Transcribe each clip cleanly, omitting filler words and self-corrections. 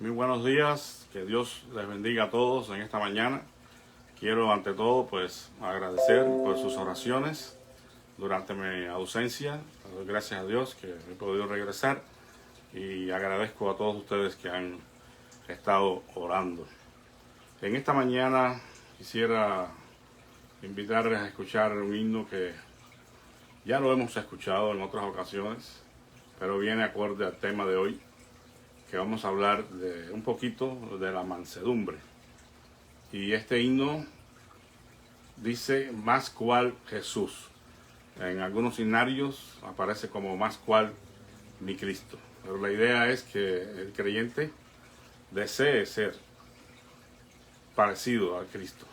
Muy buenos días, que Dios les bendiga a todos en esta mañana. Quiero ante todo pues agradecer por sus oraciones durante mi ausencia. Doy gracias a Dios que he podido regresar y agradezco a todos ustedes que han estado orando. En esta mañana quisiera invitarles a escuchar un himno que ya lo hemos escuchado en otras ocasiones, pero viene acorde al tema de hoy, que vamos a hablar de un poquito de la mansedumbre. Y este himno dice más cual Jesús. En algunos himnarios aparece como más cual mi Cristo. Pero la idea es que el creyente desee ser parecido a Cristo.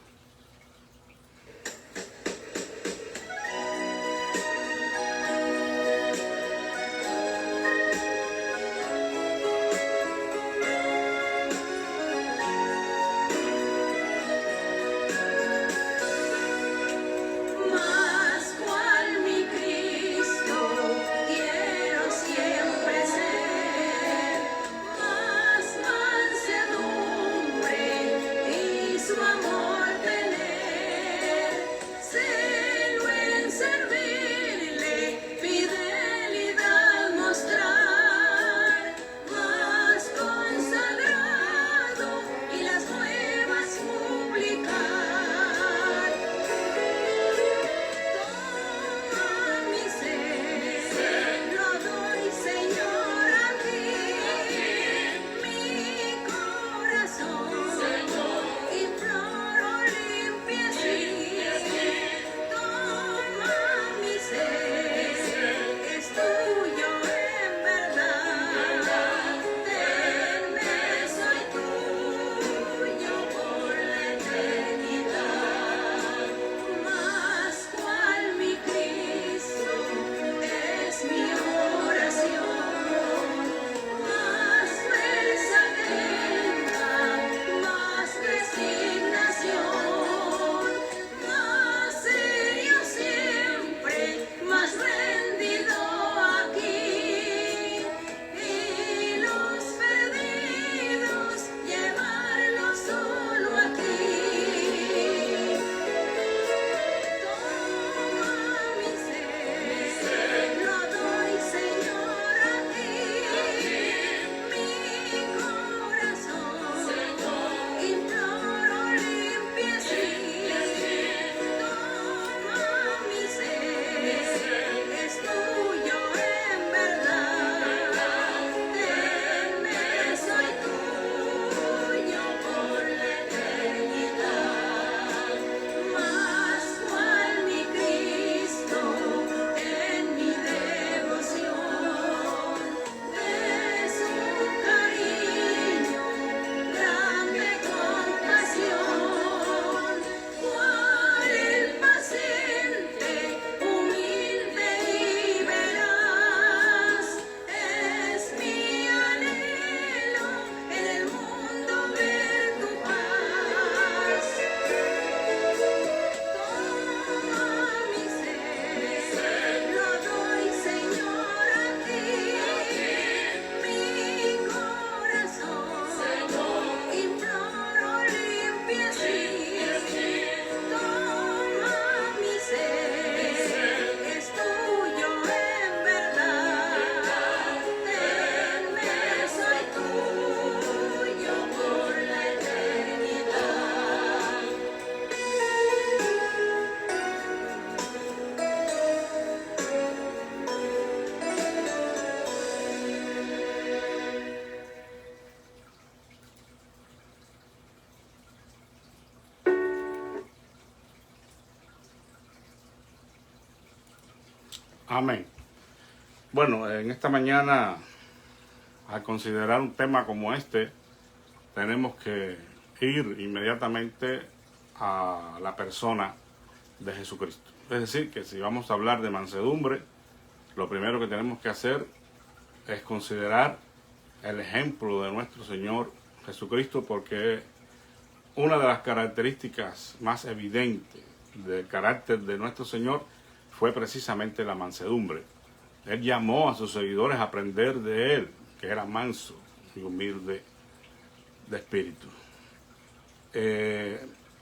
Amén. Bueno, en esta mañana, al considerar un tema como este, tenemos que ir inmediatamente a la persona de Jesucristo. Es decir, que si vamos a hablar de mansedumbre, lo primero que tenemos que hacer es considerar el ejemplo de nuestro Señor Jesucristo, porque una de las características más evidentes del carácter de nuestro Señor fue precisamente la mansedumbre. Él llamó a sus seguidores a aprender de Él, que era manso y humilde de espíritu.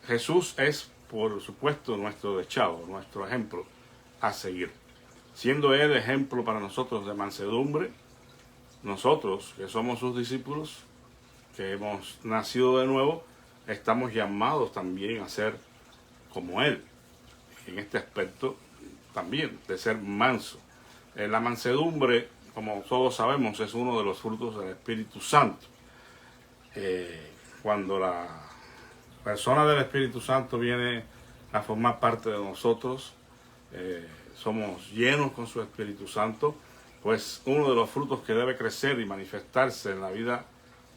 Jesús es, por supuesto, nuestro dechado, nuestro ejemplo a seguir. Siendo Él ejemplo para nosotros de mansedumbre, nosotros que somos sus discípulos, que hemos nacido de nuevo, estamos llamados también a ser como Él. En este aspecto también, de ser manso. La mansedumbre, como todos sabemos, es uno de los frutos del Espíritu Santo. Cuando la persona del Espíritu Santo viene a formar parte de nosotros, somos llenos con su Espíritu Santo, pues uno de los frutos que debe crecer y manifestarse en la vida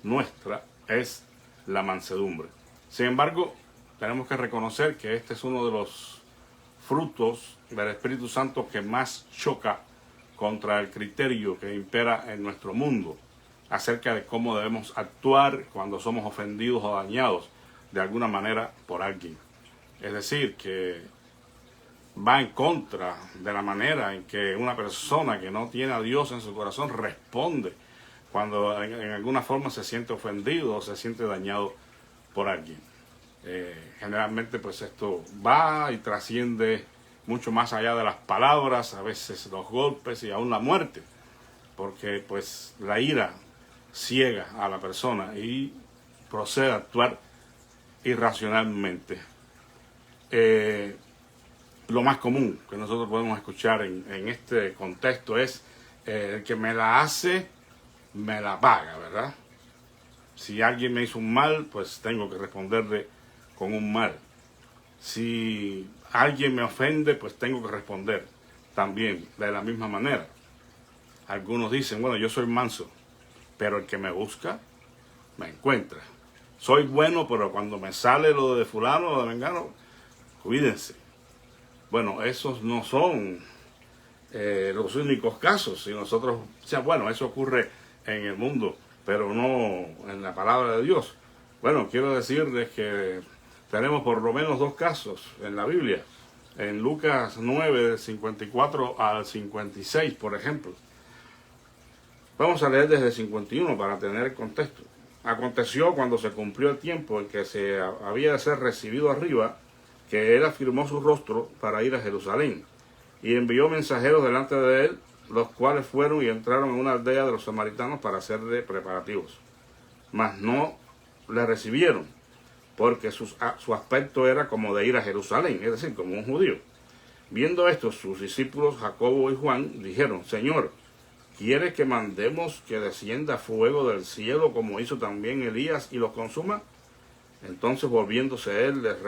nuestra es la mansedumbre. Sin embargo, tenemos que reconocer que este es uno de los frutos del Espíritu Santo que más choca contra el criterio que impera en nuestro mundo acerca de cómo debemos actuar cuando somos ofendidos o dañados de alguna manera por alguien. Es decir, que va en contra de la manera en que una persona que no tiene a Dios en su corazón responde cuando en alguna forma se siente ofendido o se siente dañado por alguien. Generalmente pues esto va y trasciende mucho más allá de las palabras, a veces los golpes y aún la muerte, porque pues la ira ciega a la persona y procede a actuar irracionalmente. Lo más común que nosotros podemos escuchar en este contexto es el que me la hace, me la paga, ¿verdad? Si alguien me hizo un mal, pues tengo que responderle con un mal. Si alguien me ofende, pues tengo que responder también de la misma manera. Algunos dicen, bueno, yo soy manso, pero el que me busca, me encuentra. Soy bueno, pero cuando me sale lo de fulano o de mengano, cuídense. Bueno, esos no son los únicos casos. Si nosotros, o sea, bueno, eso ocurre en el mundo, pero no en la palabra de Dios. Bueno, quiero decirles que tenemos por lo menos dos casos en la Biblia. En Lucas 9, del 54 al 56, por ejemplo. Vamos a leer desde el 51 para tener el contexto. Aconteció cuando se cumplió el tiempo en que se había de ser recibido arriba, que él afirmó su rostro para ir a Jerusalén, y envió mensajeros delante de él, los cuales fueron y entraron en una aldea de los samaritanos para hacerle preparativos. Mas no le recibieron, porque su aspecto era como de ir a Jerusalén, es decir, como un judío. Viendo esto, sus discípulos Jacobo y Juan dijeron, Señor, ¿quieres que mandemos que descienda fuego del cielo como hizo también Elías y los consuma? Entonces volviéndose él les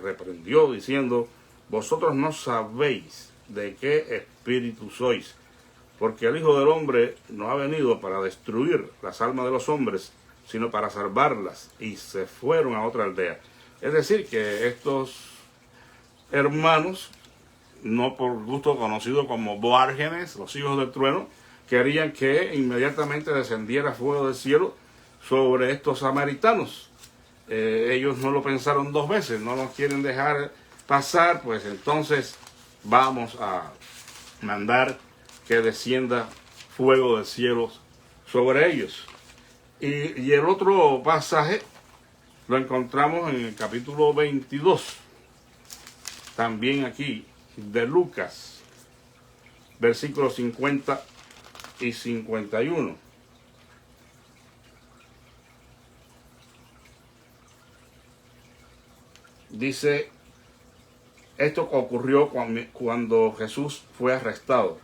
reprendió diciendo, vosotros no sabéis de qué espíritu sois, porque el Hijo del Hombre no ha venido para destruir las almas de los hombres, sino para salvarlas. Y se fueron a otra aldea. Es decir, que estos hermanos, no por gusto conocidos como Boárgenes, los hijos del trueno, querían que inmediatamente descendiera fuego del cielo sobre estos samaritanos. Ellos no lo pensaron dos veces, no nos quieren dejar pasar, pues entonces vamos a mandar que descienda fuego del cielo sobre ellos. Y el otro pasaje lo encontramos en el capítulo 22, también aquí, de Lucas, versículos 50 y 51. Dice, esto ocurrió cuando Jesús fue arrestado.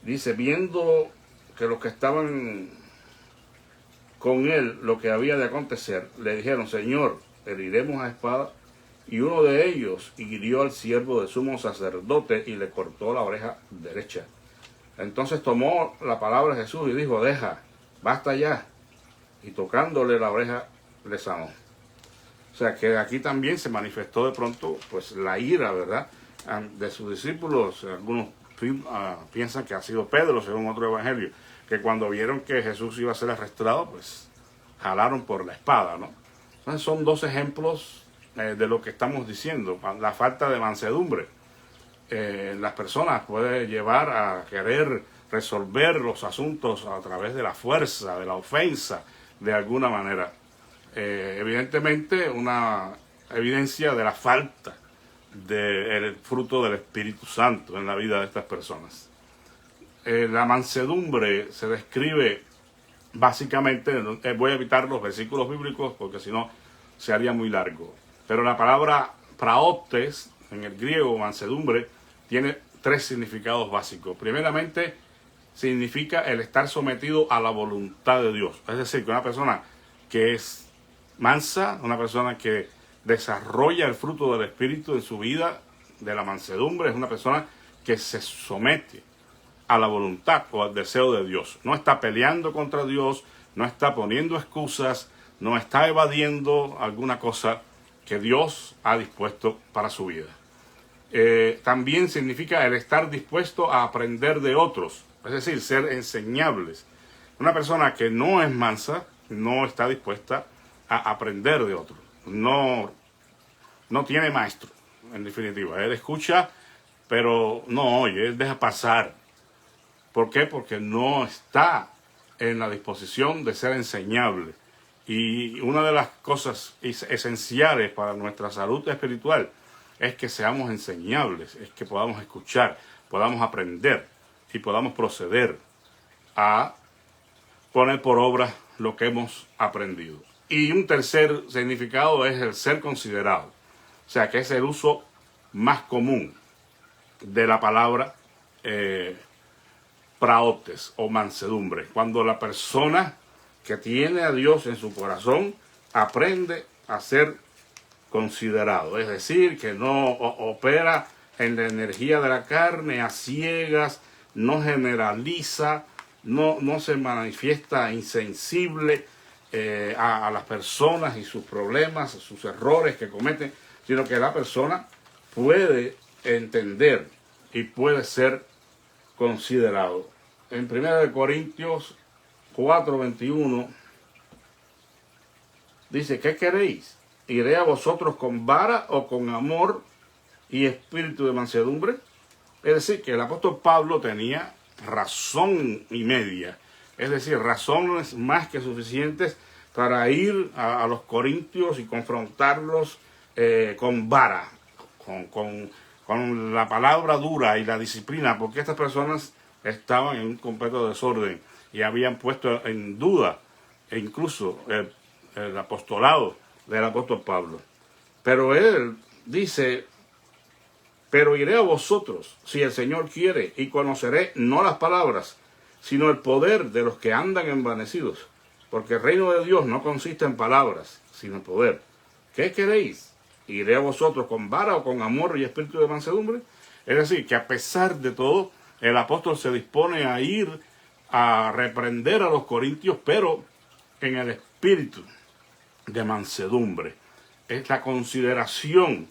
Dice, viendo que los que estaban con él lo que había de acontecer, le dijeron, Señor, heriremos a espada. Y uno de ellos hirió al siervo del sumo sacerdote y le cortó la oreja derecha. Entonces tomó la palabra de Jesús y dijo, deja, basta ya. Y tocándole la oreja, le sanó. O sea que aquí también se manifestó de pronto pues la ira, ¿verdad?, de sus discípulos. Algunos piensan que ha sido Pedro, según otro evangelio, que cuando vieron que Jesús iba a ser arrestado, pues jalaron por la espada, ¿no? Entonces son dos ejemplos de lo que estamos diciendo. La falta de mansedumbre las personas puede llevar a querer resolver los asuntos a través de la fuerza, de la ofensa, de alguna manera. evidentemente una evidencia de la falta del fruto del Espíritu Santo en la vida de estas personas. La mansedumbre se describe básicamente, voy a evitar los versículos bíblicos porque si no se haría muy largo, pero la palabra praotes en el griego, mansedumbre, tiene tres significados básicos. Primeramente, significa el estar sometido a la voluntad de Dios, es decir, que una persona que es mansa, una persona que desarrolla el fruto del Espíritu en su vida, de la mansedumbre, es una persona que se somete a la voluntad o al deseo de Dios. No está peleando contra Dios, no está poniendo excusas, no está evadiendo alguna cosa que Dios ha dispuesto para su vida. También significa el estar dispuesto a aprender de otros, es decir, ser enseñables. Una persona que no es mansa no está dispuesta a aprender de otros. No tiene maestro, en definitiva. Él escucha, pero no oye, él deja pasar. ¿Por qué? Porque no está en la disposición de ser enseñable. Y una de las cosas esenciales para nuestra salud espiritual es que seamos enseñables, es que podamos escuchar, podamos aprender y podamos proceder a poner por obra lo que hemos aprendido. Y un tercer significado es el ser considerado, o sea que es el uso más común de la palabra praotes o mansedumbre, cuando la persona que tiene a Dios en su corazón aprende a ser considerado, es decir, que no opera en la energía de la carne a ciegas, no generaliza, no se manifiesta insensible a las personas y sus problemas, sus errores que cometen, sino que la persona puede entender y puede ser considerado. En 1 Corintios 4:21 dice, ¿qué queréis? ¿Iré a vosotros con vara o con amor y espíritu de mansedumbre? Es decir, que el apóstol Pablo tenía razón y media, es decir, razones más que suficientes para ir a los corintios y confrontarlos con vara, con la palabra dura y la disciplina, porque estas personas estaban en un completo desorden y habían puesto en duda e incluso el apostolado del apóstol Pablo. Pero él dice, pero iré a vosotros si el Señor quiere y conoceré no las palabras, sino el poder de los que andan envanecidos, porque el reino de Dios no consiste en palabras, sino en poder. ¿Qué queréis? ¿Iré a vosotros con vara o con amor y espíritu de mansedumbre? Es decir, que a pesar de todo, el apóstol se dispone a ir a reprender a los corintios, pero en el espíritu de mansedumbre. Es la consideración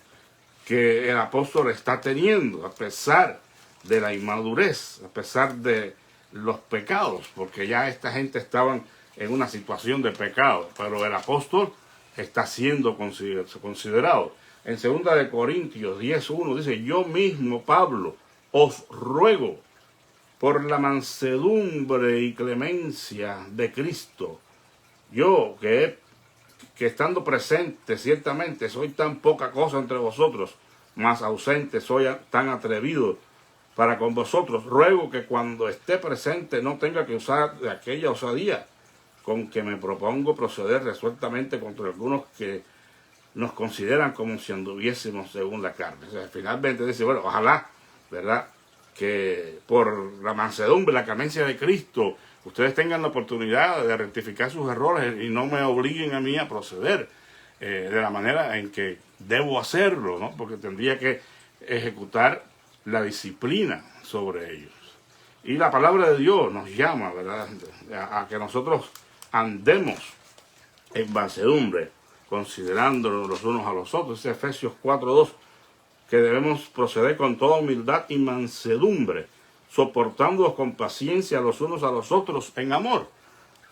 que el apóstol está teniendo, a pesar de la inmadurez, a pesar de los pecados, porque ya esta gente estaba en una situación de pecado, pero el apóstol está siendo considerado. En 2 Corintios 10:1 dice, yo mismo, Pablo, os ruego por la mansedumbre y clemencia de Cristo, yo que estando presente, ciertamente soy tan poca cosa entre vosotros, mas ausente soy tan atrevido para con vosotros, ruego que cuando esté presente no tenga que usar de aquella osadía con que me propongo proceder resueltamente contra algunos que nos consideran como si anduviésemos según la carne. O sea, finalmente dice, bueno, ojalá, ¿verdad?, que por la mansedumbre, la clemencia de Cristo, ustedes tengan la oportunidad de rectificar sus errores y no me obliguen a mí a proceder de la manera en que debo hacerlo, ¿no? Porque tendría que ejecutar la disciplina sobre ellos. Y la palabra de Dios nos llama, ¿verdad?, a que nosotros andemos en mansedumbre, considerándonos los unos a los otros. Es Efesios 4:2, que debemos proceder con toda humildad y mansedumbre, soportándonos con paciencia los unos a los otros en amor.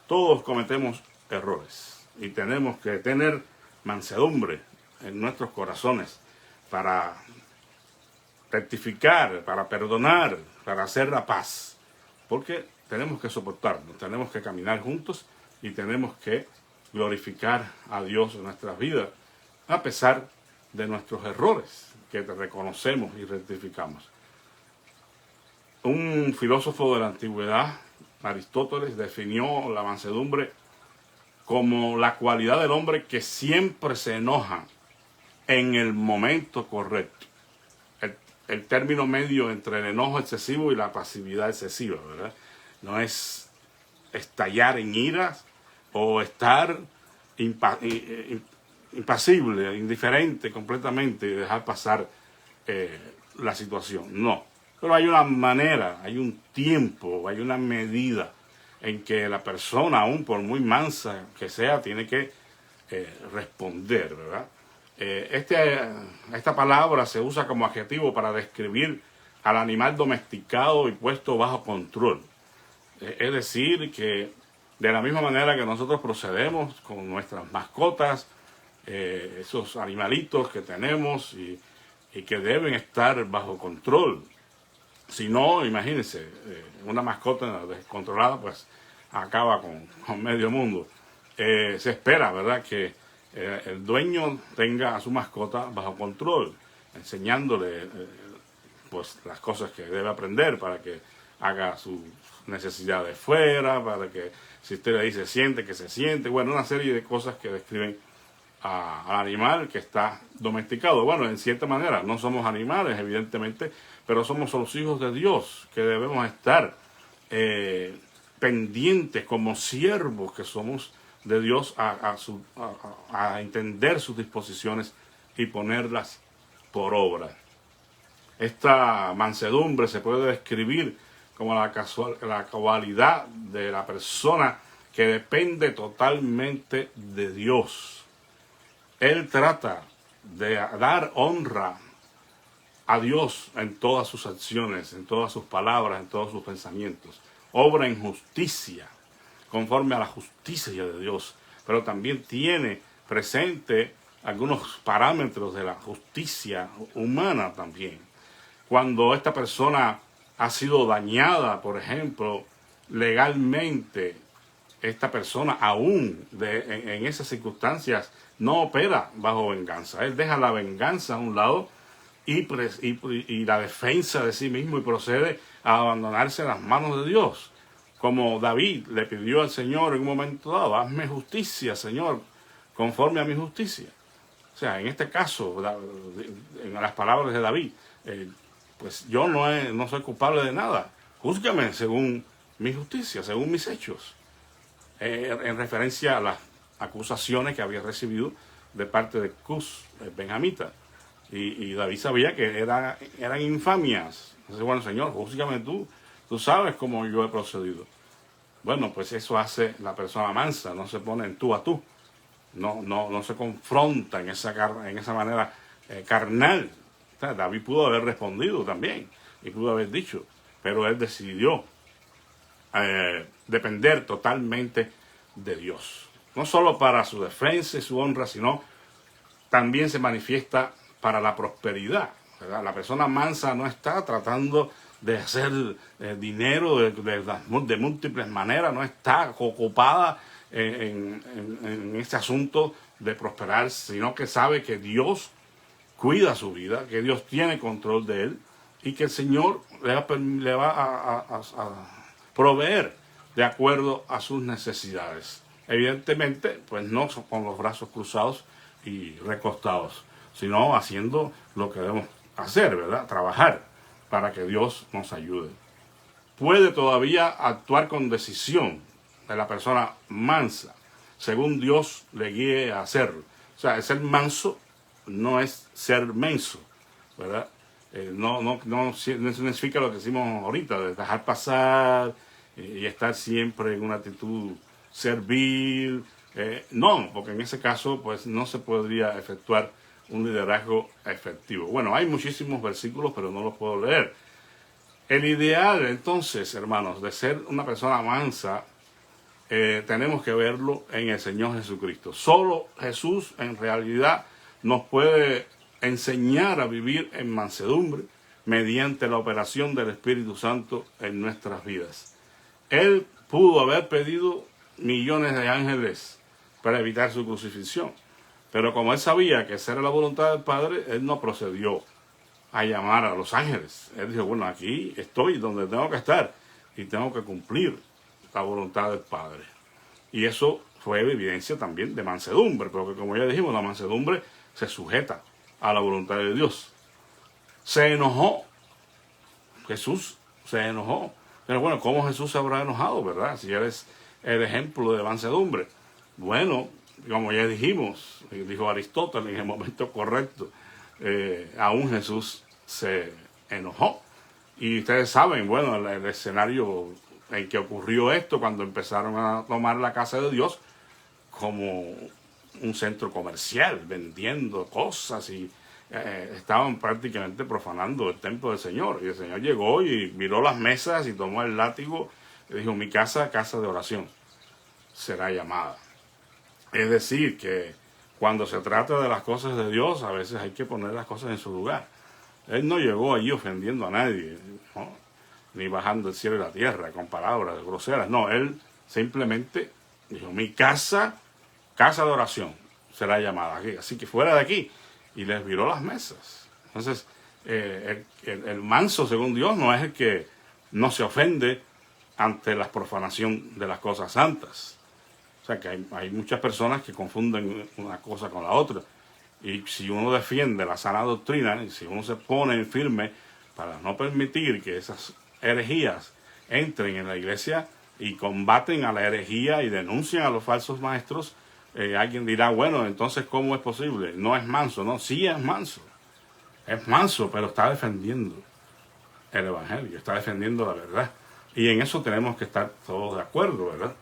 Todos cometemos errores y tenemos que tener mansedumbre en nuestros corazones para rectificar, para perdonar, para hacer la paz, porque tenemos que soportarnos, tenemos que caminar juntos y tenemos que glorificar a Dios en nuestras vidas, a pesar de nuestros errores que reconocemos y rectificamos. Un filósofo de la antigüedad, Aristóteles, definió la mansedumbre como la cualidad del hombre que siempre se enoja en el momento correcto. El término medio entre el enojo excesivo y la pasividad excesiva, ¿verdad? No es estallar en iras o estar impasible, indiferente completamente y dejar pasar la situación. No. Pero hay una manera, hay un tiempo, hay una medida en que la persona, aún por muy mansa que sea, tiene que responder, ¿verdad? Esta palabra se usa como adjetivo para describir al animal domesticado y puesto bajo control. Es decir, que de la misma manera que nosotros procedemos con nuestras mascotas, esos animalitos que tenemos y que deben estar bajo control. Si no, imagínense, una mascota descontrolada pues acaba con medio mundo. Se espera, ¿verdad?, que el dueño tenga a su mascota bajo control, enseñándole pues las cosas que debe aprender para que haga sus necesidades fuera, para que si usted le dice siente, que se siente, bueno, una serie de cosas que describen al animal que está domesticado. Bueno, en cierta manera, no somos animales, evidentemente, pero somos los hijos de Dios, que debemos estar pendientes como siervos que somos de Dios a entender sus disposiciones y ponerlas por obra. Esta mansedumbre se puede describir como la cualidad de la persona que depende totalmente de Dios. Él trata de dar honra a Dios en todas sus acciones, en todas sus palabras, en todos sus pensamientos. Obra en justicia, conforme a la justicia de Dios, pero también tiene presente algunos parámetros de la justicia humana también. Cuando esta persona ha sido dañada, por ejemplo, legalmente, esta persona aún en esas circunstancias no opera bajo venganza. Él deja la venganza a un lado y la defensa de sí mismo y procede a abandonarse en las manos de Dios. Como David le pidió al Señor en un momento dado, hazme justicia, Señor, conforme a mi justicia. O sea, en este caso, en las palabras de David, pues yo no soy culpable de nada. Júzgame según mi justicia, según mis hechos. En referencia a las acusaciones que había recibido de parte de Cus, el benjamita. Y David sabía que eran infamias. Entonces, bueno, Señor, júzgame tú sabes cómo yo he procedido. Bueno, pues eso hace la persona mansa, no se pone en tú a tú. No se confronta en esa manera carnal. O sea, David pudo haber respondido también y pudo haber dicho, pero él decidió depender totalmente de Dios. No solo para su defensa y su honra, sino también se manifiesta para la prosperidad, ¿verdad? La persona mansa no está tratando de hacer dinero de múltiples maneras, no está ocupada en este asunto de prosperar, sino que sabe que Dios cuida su vida, que Dios tiene control de él y que el Señor le va a proveer de acuerdo a sus necesidades. Evidentemente, pues no con los brazos cruzados y recostados, sino haciendo lo que debemos hacer, ¿verdad? Trabajar para que Dios nos ayude. Puede todavía actuar con decisión de la persona mansa, según Dios le guíe a hacerlo. O sea, ser manso no es ser menso, ¿verdad? No significa lo que decimos ahorita, de dejar pasar y estar siempre en una actitud servil. No, porque en ese caso pues no se podría efectuar un liderazgo efectivo. Bueno, hay muchísimos versículos, pero no los puedo leer. El ideal, entonces, hermanos, de ser una persona mansa, tenemos que verlo en el Señor Jesucristo. Solo Jesús, en realidad, nos puede enseñar a vivir en mansedumbre mediante la operación del Espíritu Santo en nuestras vidas. Él pudo haber pedido millones de ángeles para evitar su crucifixión. Pero como él sabía que esa era la voluntad del Padre, él no procedió a llamar a los ángeles. Él dijo, bueno, aquí estoy donde tengo que estar y tengo que cumplir la voluntad del Padre. Y eso fue evidencia también de mansedumbre, porque como ya dijimos, la mansedumbre se sujeta a la voluntad de Dios. Se enojó. Jesús se enojó. Pero bueno, ¿cómo Jesús se habrá enojado, verdad? Si eres el ejemplo de mansedumbre. Bueno, como ya dijimos, dijo Aristóteles en el momento correcto, aún Jesús se enojó. Y ustedes saben, bueno, el escenario en que ocurrió esto, cuando empezaron a tomar la casa de Dios como un centro comercial, vendiendo cosas y estaban prácticamente profanando el templo del Señor. Y el Señor llegó y miró las mesas y tomó el látigo y dijo, mi casa, casa de oración, será llamada. Es decir, que cuando se trata de las cosas de Dios, a veces hay que poner las cosas en su lugar. Él no llegó allí ofendiendo a nadie, ¿no? Ni bajando el cielo y la tierra con palabras groseras. No, él simplemente dijo, mi casa, casa de oración, será llamada aquí. Así que fuera de aquí. Y les viró las mesas. Entonces, el manso, según Dios, no es el que no se ofende ante la profanación de las cosas santas. O sea, que hay muchas personas que confunden una cosa con la otra. Y si uno defiende la sana doctrina, y si uno se pone firme para no permitir que esas herejías entren en la iglesia y combaten a la herejía y denuncian a los falsos maestros, alguien dirá, bueno, entonces ¿cómo es posible? No es manso, no, sí es manso, pero está defendiendo el evangelio, está defendiendo la verdad. Y en eso tenemos que estar todos de acuerdo, ¿verdad?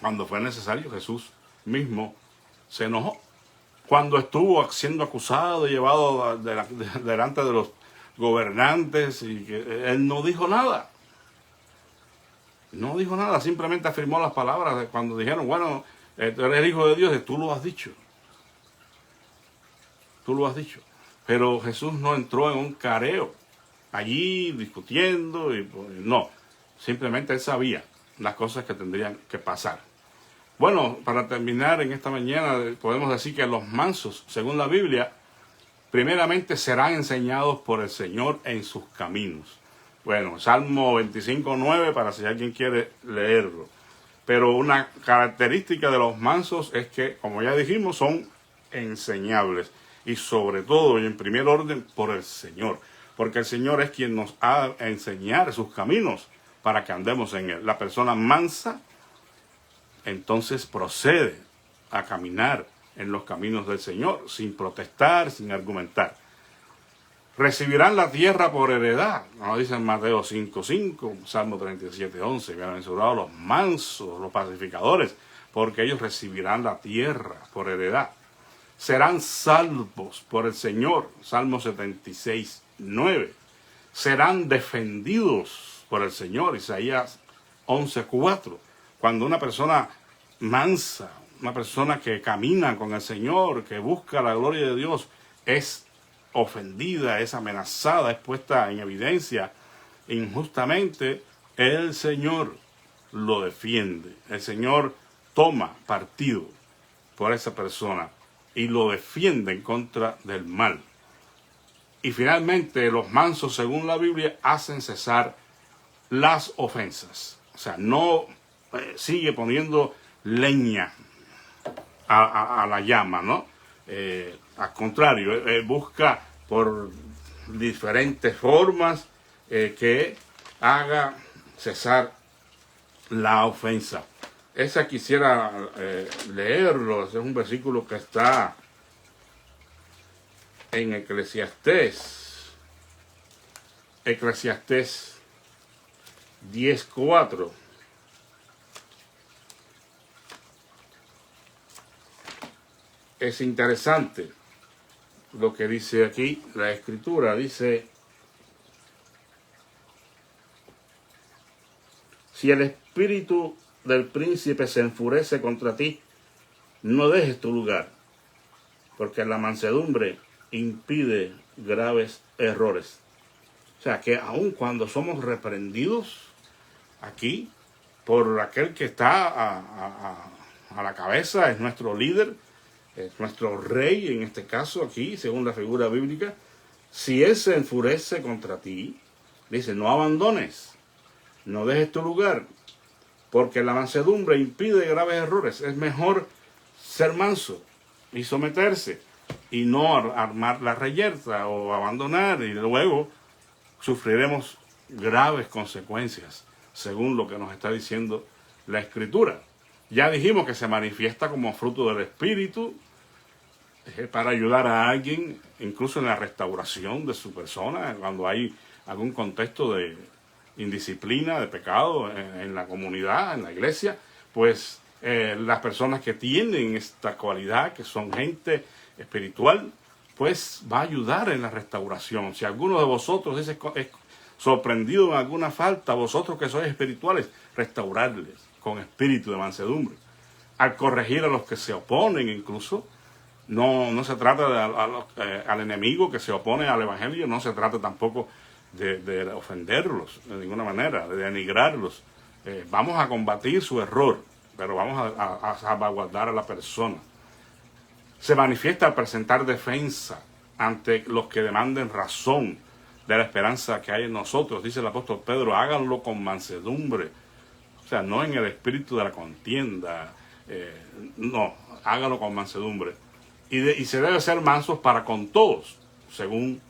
Cuando fue necesario, Jesús mismo se enojó. Cuando estuvo siendo acusado y llevado delante de los gobernantes, y que él no dijo nada. No dijo nada, simplemente afirmó las palabras de cuando dijeron, bueno, tú eres el Hijo de Dios, y tú lo has dicho. Tú lo has dicho. Pero Jesús no entró en un careo allí discutiendo, y no. Simplemente él sabía las cosas que tendrían que pasar. Bueno, para terminar en esta mañana, podemos decir que los mansos, según la Biblia, primeramente serán enseñados por el Señor en sus caminos. Bueno, Salmo 25:9, para si alguien quiere leerlo. Pero una característica de los mansos es que, como ya dijimos, son enseñables. Y sobre todo, y en primer orden, por el Señor. Porque el Señor es quien nos ha de enseñar sus caminos para que andemos en él. La persona mansa, entonces procede a caminar en los caminos del Señor, sin protestar, sin argumentar. Recibirán la tierra por heredad, como dice en Mateo 5:5, Salmo 37:11, bienaventurados los mansos, los pacificadores, porque ellos recibirán la tierra por heredad. Serán salvos por el Señor, Salmo 76:9. Serán defendidos por el Señor, Isaías 11:4. Cuando una persona mansa, una persona que camina con el Señor, que busca la gloria de Dios, es ofendida, es amenazada, es puesta en evidencia injustamente, el Señor lo defiende. El Señor toma partido por esa persona y lo defiende en contra del mal. Y finalmente, los mansos, según la Biblia, hacen cesar las ofensas. O sea, no sigue poniendo leña a la llama, ¿no? Al contrario, busca por diferentes formas que haga cesar la ofensa. Esa quisiera leerlo, ese es un versículo que está en Eclesiastés 10:4. Es interesante lo que dice aquí la Escritura. Dice, si el espíritu del príncipe se enfurece contra ti, no dejes tu lugar, porque la mansedumbre impide graves errores. O sea, que aun cuando somos reprendidos aquí por aquel que está a la cabeza, es nuestro líder, es nuestro rey en este caso aquí, según la figura bíblica. Si Él se enfurece contra ti, dice, no abandones, no dejes tu lugar, porque la mansedumbre impide graves errores. Es mejor ser manso y someterse y no armar la reyerta o abandonar, y luego sufriremos graves consecuencias, según lo que nos está diciendo la Escritura. Ya dijimos que se manifiesta como fruto del Espíritu para ayudar a alguien, incluso en la restauración de su persona, cuando hay algún contexto de indisciplina, de pecado en la comunidad, en la iglesia, pues las personas que tienen esta cualidad, que son gente espiritual, pues va a ayudar en la restauración. Si alguno de vosotros es sorprendido en alguna falta, vosotros que sois espirituales, restaurarles con espíritu de mansedumbre. Al corregir a los que se oponen incluso, no se trata al enemigo que se opone al evangelio, no se trata tampoco de ofenderlos de ninguna manera, de denigrarlos. Vamos a combatir su error, pero vamos a salvaguardar a la persona. Se manifiesta al presentar defensa ante los que demanden razón de la esperanza que hay en nosotros. Dice el apóstol Pedro, háganlo con mansedumbre, o sea, no en el espíritu de la contienda, no, háganlo con mansedumbre. Y se debe ser mansos para con todos, según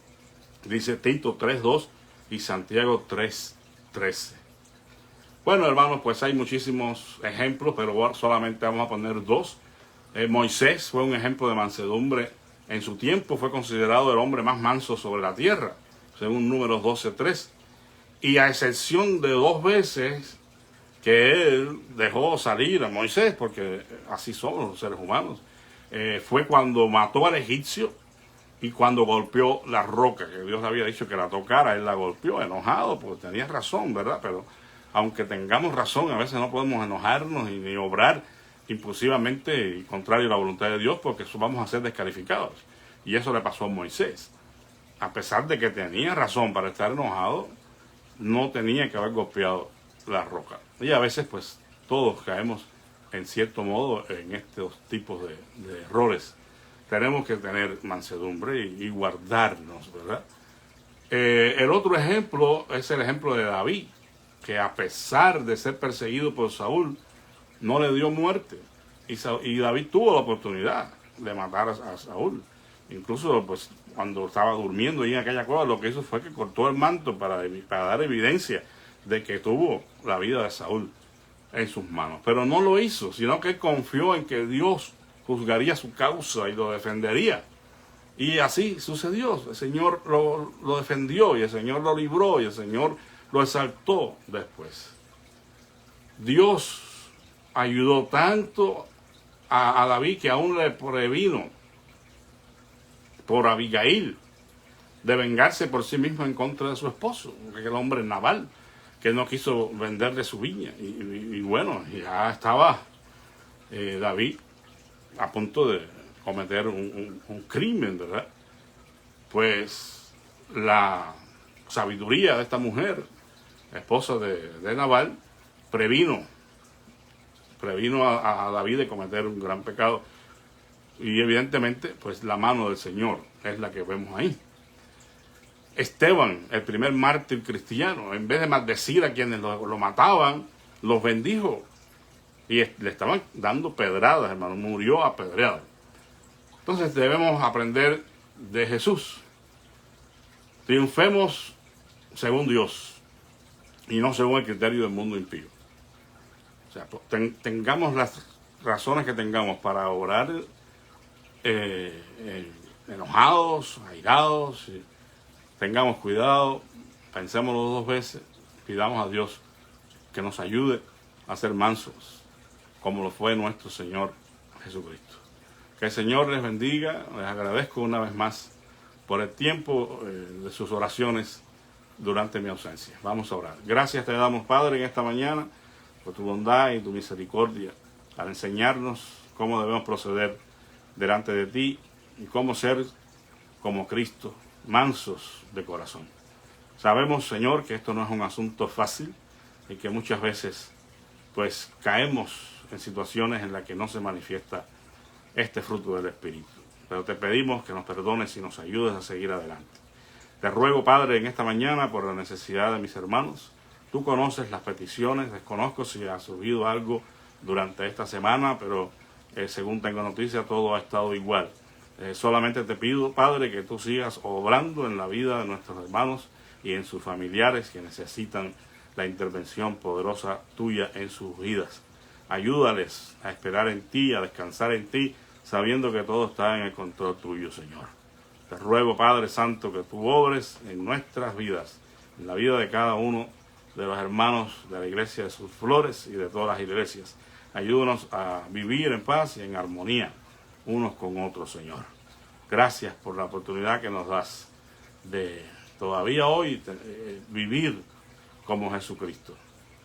dice Tito 3:2 y Santiago 3:13. Bueno, hermanos, pues hay muchísimos ejemplos, pero solamente vamos a poner dos. Moisés fue un ejemplo de mansedumbre. En su tiempo fue considerado el hombre más manso sobre la tierra, según Números 12:3. Y a excepción de 2 veces que él dejó salir a Moisés, porque así somos los seres humanos, fue cuando mató al egipcio y cuando golpeó la roca, que Dios había dicho que la tocara, él la golpeó, enojado, porque tenía razón, ¿verdad? Pero aunque tengamos razón, a veces no podemos enojarnos ni obrar impulsivamente y contrario a la voluntad de Dios, porque eso vamos a ser descalificados. Y eso le pasó a Moisés. A pesar de que tenía razón para estar enojado, no tenía que haber golpeado la roca. Y a veces, pues, todos caemos en cierto modo en estos tipos de errores. Tenemos que tener mansedumbre y guardarnos, ¿verdad? El otro ejemplo es el ejemplo de David, que a pesar de ser perseguido por Saúl, no le dio muerte. Y David tuvo la oportunidad de matar a Saúl. Incluso, pues, cuando estaba durmiendo ahí en aquella cueva, lo que hizo fue que cortó el manto para dar evidencia de que tuvo la vida de Saúl en sus manos. Pero no lo hizo, sino que confió en que Dios juzgaría su causa y lo defendería. Y así sucedió. El Señor lo defendió y el Señor lo libró y el Señor lo exaltó después. Dios ayudó tanto a David que aún le previno por Abigail de vengarse por sí mismo en contra de su esposo, aquel hombre Nabal, que no quiso venderle su viña. Y bueno, ya estaba David a punto de cometer un crimen, ¿verdad? Pues la sabiduría de esta mujer, esposa de Nabal, previno a David de cometer un gran pecado. Y evidentemente, pues la mano del Señor es la que vemos ahí. Esteban, el primer mártir cristiano, en vez de maldecir a quienes lo mataban, los bendijo. Y le estaban dando pedradas, hermano, murió apedreado. Entonces debemos aprender de Jesús. Triunfemos según Dios y no según el criterio del mundo impío. O sea, tengamos las razones que tengamos para orar enojados, airados, tengamos cuidado, pensémoslo 2 veces, pidamos a Dios que nos ayude a ser mansos, como lo fue nuestro Señor Jesucristo. Que el Señor les bendiga. Les agradezco una vez más por el tiempo de sus oraciones durante mi ausencia. Vamos a orar. Gracias te damos, Padre, en esta mañana por tu bondad y tu misericordia al enseñarnos cómo debemos proceder delante de ti y cómo ser como Cristo, mansos de corazón. Sabemos, Señor, que esto no es un asunto fácil y que muchas veces pues caemos en situaciones en las que no se manifiesta este fruto del Espíritu. Pero te pedimos que nos perdones y nos ayudes a seguir adelante. Te ruego, Padre, en esta mañana por la necesidad de mis hermanos. Tú conoces las peticiones, desconozco si ha surgido algo durante esta semana, pero según tengo noticia, todo ha estado igual. Solamente te pido, Padre, que tú sigas obrando en la vida de nuestros hermanos y en sus familiares que necesitan la intervención poderosa tuya en sus vidas. Ayúdales a esperar en ti, a descansar en ti, sabiendo que todo está en el control tuyo, Señor. Te ruego, Padre Santo, que tú obres en nuestras vidas, en la vida de cada uno de los hermanos de la iglesia de Sus Flores y de todas las iglesias. Ayúdanos a vivir en paz y en armonía unos con otros, Señor. Gracias por la oportunidad que nos das de todavía hoy vivir como Jesucristo.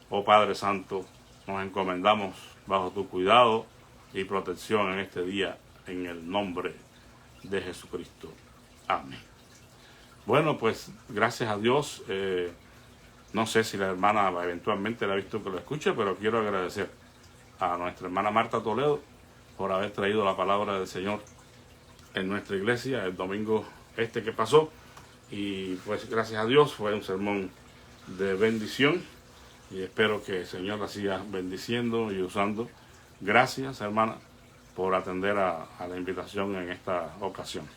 Oh Padre Santo, nos encomendamos bajo tu cuidado y protección en este día, en el nombre de Jesucristo. Amén. Bueno, pues gracias a Dios. No sé si la hermana eventualmente la ha visto que lo escuche, pero quiero agradecer a nuestra hermana Marta Toledo por haber traído la palabra del Señor en nuestra iglesia el domingo que pasó. Y pues gracias a Dios fue un sermón de bendición y espero que el Señor la siga bendiciendo y usando. Gracias, hermana, por atender a la invitación en esta ocasión.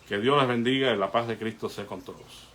Que Dios les bendiga y la paz de Cristo sea con todos.